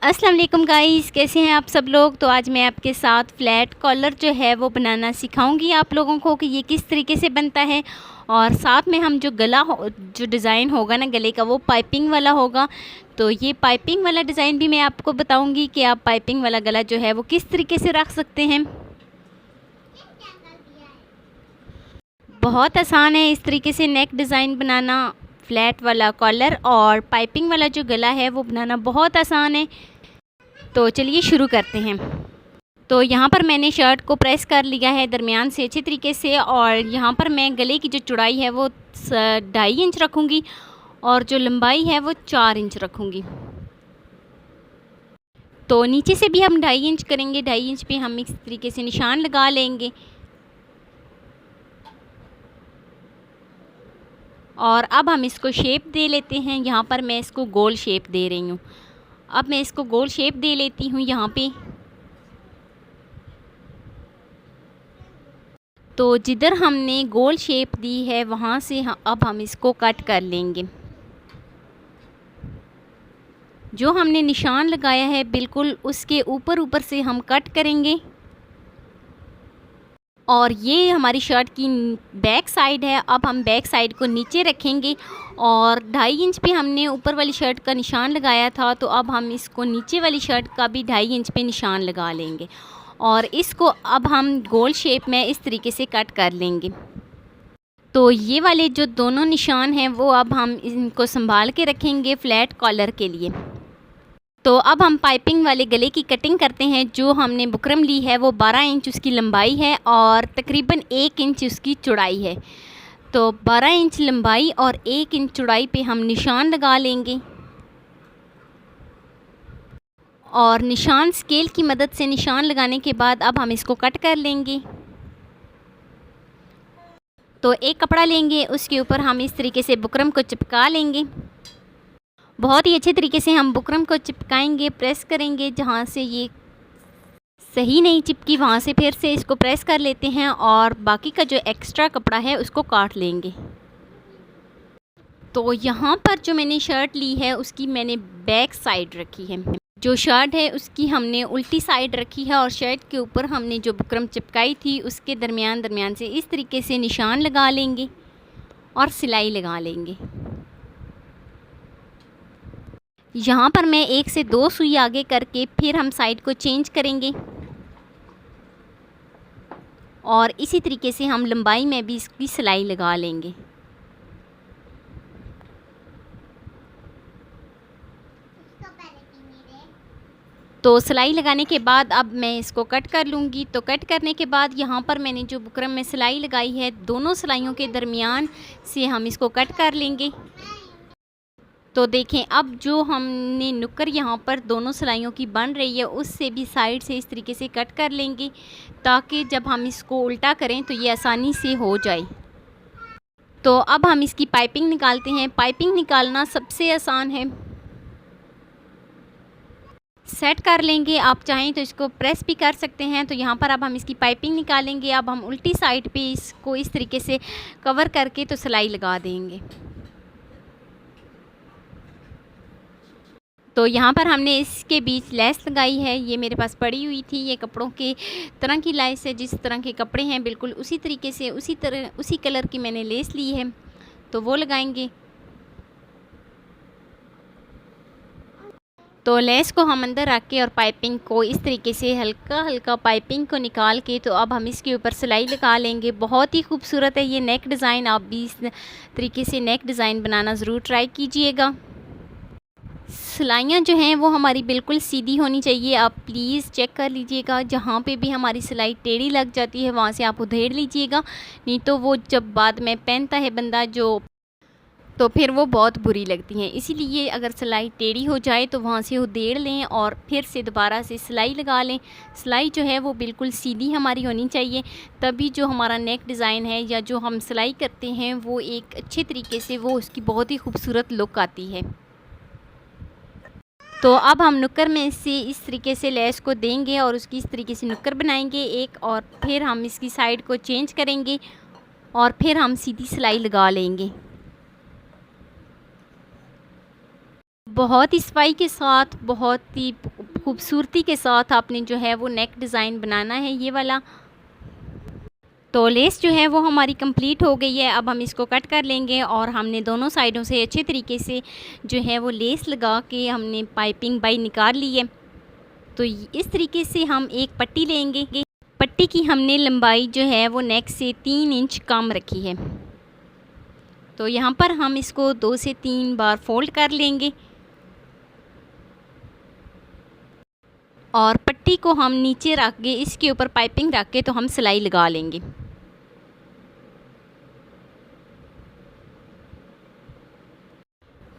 अस्सलाम वालेकुम गाइस, कैसे हैं आप सब लोग। तो आज मैं आपके साथ फ्लैट कॉलर जो है वो बनाना सिखाऊंगी आप लोगों को कि ये किस तरीके से बनता है। और साथ में हम जो जो डिज़ाइन होगा ना गले का, वो पाइपिंग वाला होगा। तो ये पाइपिंग वाला डिज़ाइन भी मैं आपको बताऊंगी कि आप पाइपिंग वाला गला जो है वो किस तरीके से रख सकते हैं। बहुत आसान है इस तरीके से नेक डिज़ाइन बनाना। फ्लैट वाला कॉलर और पाइपिंग वाला जो गला है वो बनाना बहुत आसान है। तो चलिए शुरू करते हैं। तो यहाँ पर मैंने शर्ट को प्रेस कर लिया है दरमियान से अच्छी तरीके से, और यहाँ पर मैं गले की जो चौड़ाई है वो 2.5 इंच रखूँगी और जो लंबाई है वो 4 इंच रखूँगी। तो नीचे से भी हम 2.5 इंच करेंगे। 2.5 इंच पे हम इस तरीके से निशान लगा लेंगे। और अब हम इसको शेप दे लेते हैं। यहाँ पर मैं इसको गोल शेप दे रही हूँ। अब मैं इसको गोल शेप दे लेती हूँ यहाँ पे। तो जिधर हमने गोल शेप दी है वहाँ से अब हम इसको कट कर लेंगे। जो हमने निशान लगाया है बिल्कुल उसके ऊपर से हम कट करेंगे। और ये हमारी शर्ट की बैक साइड है। अब हम बैक साइड को नीचे रखेंगे और 2.5 इंच पे हमने ऊपर वाली शर्ट का निशान लगाया था, तो अब हम इसको नीचे वाली शर्ट का भी 2.5 इंच पे निशान लगा लेंगे। और इसको अब हम गोल शेप में इस तरीके से कट कर लेंगे। तो ये वाले जो दोनों निशान हैं वो अब हम इनको संभाल के रखेंगे फ्लैट कॉलर के लिए। तो अब हम पाइपिंग वाले गले की कटिंग करते हैं। जो हमने बुकरम ली है वो 12 इंच उसकी लंबाई है और तकरीबन 1 इंच उसकी चौड़ाई है। तो 12 इंच लंबाई और 1 इंच चौड़ाई पे हम निशान लगा लेंगे। और निशान स्केल की मदद से निशान लगाने के बाद अब हम इसको कट कर लेंगे। तो एक कपड़ा लेंगे, उसके ऊपर हम इस तरीके से बुकरम को चिपका लेंगे। बहुत ही अच्छे तरीके से हम बुकरम को चिपकाएंगे, प्रेस करेंगे। जहाँ से ये सही नहीं चिपकी वहाँ से फिर से इसको प्रेस कर लेते हैं और बाकी का जो एक्स्ट्रा कपड़ा है उसको काट लेंगे। तो यहाँ पर जो मैंने शर्ट ली है उसकी मैंने बैक साइड रखी है। जो शर्ट है उसकी हमने उल्टी साइड रखी है और शर्ट के ऊपर हमने जो बुकरम चिपकाई थी उसके दरमियान से इस तरीके से निशान लगा लेंगे और सिलाई लगा लेंगे। यहाँ पर मैं 1 से 2 सुई आगे करके फिर हम साइड को चेंज करेंगे। और इसी तरीके से हम लंबाई में भी इसकी सिलाई लगा लेंगे। तो सिलाई लगाने के बाद अब मैं इसको कट कर लूँगी। तो कट करने के बाद यहाँ पर मैंने जो बुकरम में सिलाई लगाई है दोनों सिलाइयों के दरमियान से हम इसको कट कर लेंगे। तो देखें, अब जो हमने नुक्कर यहाँ पर दोनों सिलाइयों की बन रही है उससे भी साइड से इस तरीके से कट कर लेंगे ताकि जब हम इसको उल्टा करें तो ये आसानी से हो जाए। तो अब हम इसकी पाइपिंग निकालते हैं। पाइपिंग निकालना सबसे आसान है। सेट कर लेंगे, आप चाहें तो इसको प्रेस भी कर सकते हैं। तो यहाँ पर अब हम इसकी पाइपिंग निकालेंगे। अब हम उल्टी साइड पे इसको इस तरीके से कवर करके तो सिलाई लगा देंगे। तो यहाँ पर हमने इसके बीच लेस लगाई है। ये मेरे पास पड़ी हुई थी। ये कपड़ों के तरह की लेस है, जिस तरह के कपड़े हैं बिल्कुल उसी तरीके से उसी कलर की मैंने लेस ली है, तो वो लगाएंगे। तो लेस को हम अंदर रख के और पाइपिंग को इस तरीके से हल्का हल्का पाइपिंग को निकाल के तो अब हम इसके ऊपर सिलाई लगा लेंगे। बहुत ही खूबसूरत है ये नेक डिज़ाइन। आप भी इस तरीके से नेक डिज़ाइन बनाना ज़रूर ट्राई कीजिएगा। सिलाइयाँ जो हैं वो हमारी बिल्कुल सीधी होनी चाहिए। आप प्लीज़ चेक कर लीजिएगा। जहाँ पे भी हमारी सिलाई टेढ़ी लग जाती है वहाँ से आप उधेड़ लीजिएगा, नहीं तो वो जब बाद में पहनता है बंदा तो फिर वो बहुत बुरी लगती हैं। इसीलिए अगर सिलाई टेढ़ी हो जाए तो वहाँ से उधेड़ लें और फिर से दोबारा से सिलाई लगा लें। सिलाई जो है वो बिल्कुल सीधी हमारी होनी चाहिए, तभी जो हमारा नेक डिज़ाइन है या जो हम सिलाई करते हैं वो एक अच्छे तरीके से वो उसकी बहुत ही खूबसूरत लुक आती है। तो अब हम नुक्कर में से इस तरीके से लेस को देंगे और उसकी इस तरीके से नुक्कर बनाएंगे एक, और फिर हम इसकी साइड को चेंज करेंगे और फिर हम सीधी सिलाई लगा लेंगे। बहुत ही सफाई के साथ बहुत ही खूबसूरती के साथ आपने जो है वो नेक डिज़ाइन बनाना है ये वाला। तो लेस जो है वो हमारी कंप्लीट हो गई है। अब हम इसको कट कर लेंगे और हमने दोनों साइडों से अच्छे तरीके से जो है वो लेस लगा के हमने पाइपिंग बाई निकाल ली है। तो इस तरीके से हम एक पट्टी लेंगे। पट्टी की हमने लंबाई जो है वो नेक से 3 इंच कम रखी है। तो यहाँ पर हम इसको 2 से 3 बार फोल्ड कर लेंगे और पट्टी को हम नीचे रख के इसके ऊपर पाइपिंग रख के तो हम सिलाई लगा लेंगे।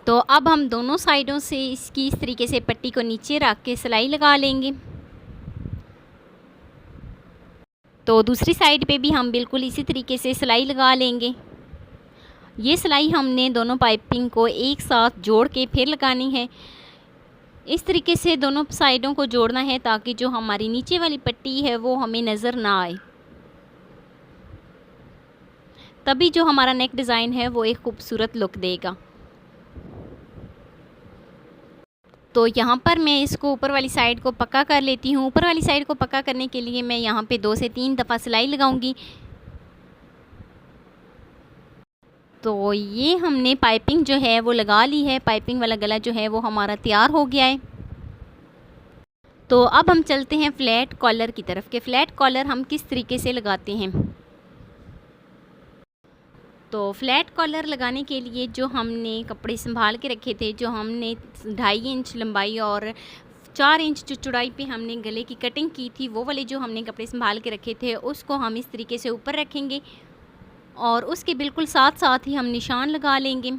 तो अब हम दोनों साइडों से इसकी इस तरीके से पट्टी को नीचे रख के सिलाई लगा लेंगे। तो दूसरी साइड पे भी हम बिल्कुल इसी तरीके से सिलाई लगा लेंगे। ये सिलाई हमने दोनों पाइपिंग को एक साथ जोड़ के फिर लगानी है। इस तरीके से दोनों साइडों को जोड़ना है ताकि जो हमारी नीचे वाली पट्टी है वो हमें नज़र ना आए, तभी जो हमारा नेक डिज़ाइन है वो एक खूबसूरत लुक देगा। तो यहाँ पर मैं इसको ऊपर वाली साइड को पक्का कर लेती हूँ। ऊपर वाली साइड को पक्का करने के लिए मैं यहाँ पे 2 से 3 दफ़ा सिलाई लगाऊंगी। तो ये हमने पाइपिंग जो है वो लगा ली है। पाइपिंग वाला गला जो है वो हमारा तैयार हो गया है। तो अब हम चलते हैं फ्लैट कॉलर की तरफ के फ्लैट कॉलर हम किस तरीके से लगाते हैं। तो फ्लैट कॉलर लगाने के लिए जो हमने कपड़े संभाल के रखे थे, जो हमने 2.5 इंच लंबाई और 4 इंच जो चौड़ाई पे हमने गले की कटिंग की थी, वो वाले जो हमने कपड़े संभाल के रखे थे उसको हम इस तरीके से ऊपर रखेंगे और उसके बिल्कुल साथ साथ ही हम निशान लगा लेंगे।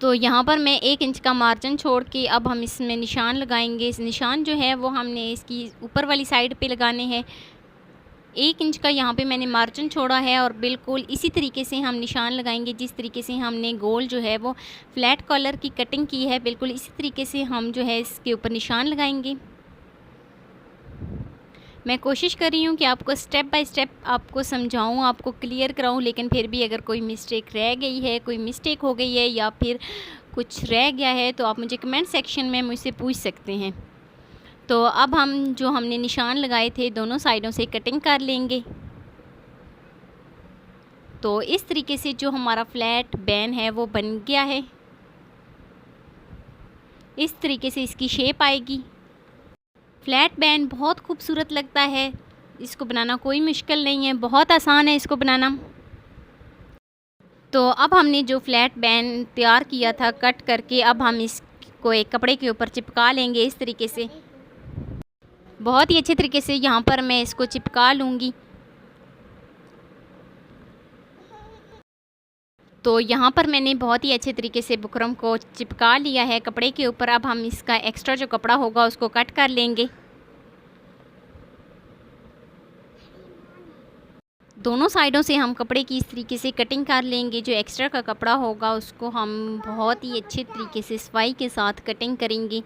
तो यहाँ पर मैं 1 इंच का मार्जिन छोड़ के अब हम इसमें निशान लगाएंगे। इस निशान जो है वो हमने इसकी ऊपर वाली साइड पे लगाने हैं। 1 इंच का यहाँ पे मैंने मार्जिन छोड़ा है और बिल्कुल इसी तरीके से हम निशान लगाएंगे। जिस तरीके से हमने गोल जो है वो फ्लैट कॉलर की कटिंग की है, बिल्कुल इसी तरीके से हम जो है इसके ऊपर निशान लगाएंगे। मैं कोशिश कर रही हूँ कि आपको स्टेप बाय स्टेप आपको समझाऊँ, आपको क्लियर कराऊँ, लेकिन फिर भी अगर कोई मिस्टेक रह गई है, कोई मिस्टेक हो गई है या फिर कुछ रह गया है तो आप मुझे कमेंट सेक्शन में मुझसे पूछ सकते हैं। तो अब हम जो हमने निशान लगाए थे दोनों साइडों से कटिंग कर लेंगे। तो इस तरीके से जो हमारा फ्लैट बैन है वो बन गया है। इस तरीके से इसकी शेप आएगी। फ्लैट बैन बहुत खूबसूरत लगता है। इसको बनाना कोई मुश्किल नहीं है, बहुत आसान है इसको बनाना। तो अब हमने जो फ्लैट बैन तैयार किया था कट करके, अब हम इसको एक कपड़े के ऊपर चिपका लेंगे इस तरीके से। बहुत ही अच्छे तरीके से यहाँ पर मैं इसको चिपका लूँगी। तो यहाँ पर मैंने बहुत ही अच्छे तरीके से बुकरम को चिपका लिया है कपड़े के ऊपर। अब हम इसका एक्स्ट्रा जो कपड़ा होगा उसको कट कर लेंगे। दोनों साइडों से हम कपड़े की इस तरीके से कटिंग कर लेंगे। जो एक्स्ट्रा का कपड़ा होगा उसको हम बहुत ही अच्छे तरीके से सफाई के साथ कटिंग करेंगे।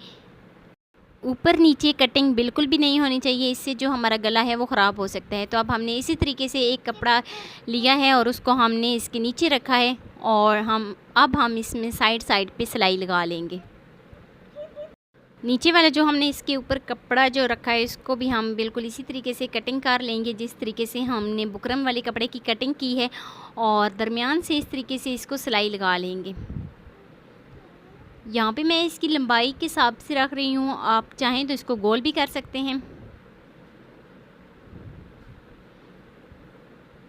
ऊपर नीचे कटिंग बिल्कुल भी नहीं होनी चाहिए, इससे जो हमारा गला है वो ख़राब हो सकता है। तो अब हमने इसी तरीके से एक कपड़ा लिया है और उसको हमने इसके नीचे रखा है और अब हम इसमें साइड साइड पे सिलाई लगा लेंगे। नीचे वाला जो हमने इसके ऊपर कपड़ा जो रखा है इसको भी हम बिल्कुल इसी तरीके से कटिंग कर लेंगे जिस तरीके से हमने बुकरम वाले कपड़े की कटिंग की है, और दरमियान से इस तरीके से इसको सिलाई लगा लेंगे। यहाँ पे मैं इसकी लंबाई के हिसाब से रख रही हूँ, आप चाहें तो इसको गोल भी कर सकते हैं।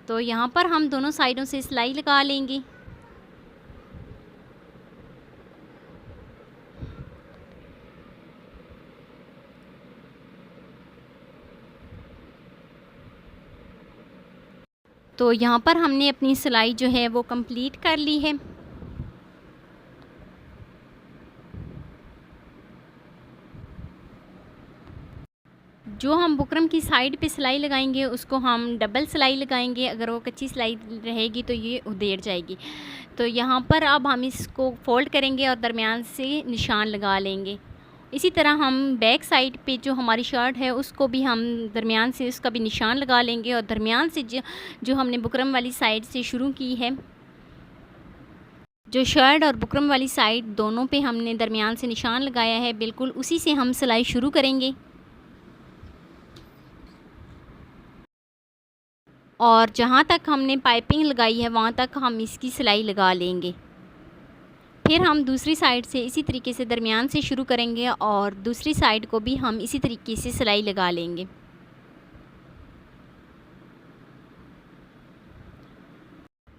तो यहाँ पर हम दोनों साइडों से सिलाई लगा लेंगे। तो यहाँ पर हमने अपनी सिलाई जो है वो कंप्लीट कर ली है। जो हम बुकरम की साइड पे सिलाई लगाएंगे उसको हम डबल सिलाई लगाएंगे। अगर वो कच्ची सिलाई रहेगी तो ये उधेड़ जाएगी। तो यहाँ पर अब हम इसको फोल्ड करेंगे और दरमियान से निशान लगा लेंगे। इसी तरह हम बैक साइड पे जो हमारी शर्ट है उसको भी हम दरमियान से उसका भी निशान लगा लेंगे, और दरमियान से जो हमने बुकरम वाली साइड से शुरू की है, जो शर्ट और बुकरम वाली साइड दोनों पे हमने दरमियान से निशान लगाया है, बिल्कुल उसी से हम सिलाई शुरू करेंगे और जहाँ तक हमने पाइपिंग लगाई है वहाँ तक हम इसकी सिलाई लगा लेंगे। फिर हम दूसरी साइड से इसी तरीके से दरमियान से शुरू करेंगे और दूसरी साइड को भी हम इसी तरीके से सिलाई लगा लेंगे।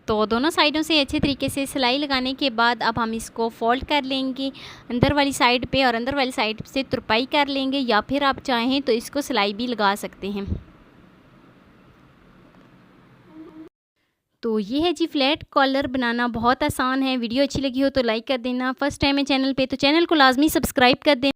तो दोनों साइडों से अच्छे तरीके से सिलाई लगाने के बाद अब हम इसको फोल्ड कर लेंगे अंदर वाली साइड पे और अंदर वाली साइड से तुरपाई कर लेंगे, या फिर आप चाहें तो इसको सिलाई भी लगा सकते हैं। तो ये है जी फ्लैट कॉलर बनाना, बहुत आसान है। वीडियो अच्छी लगी हो तो लाइक कर देना। फर्स्ट टाइम है चैनल पे तो चैनल को लाजमी सब्सक्राइब कर देना।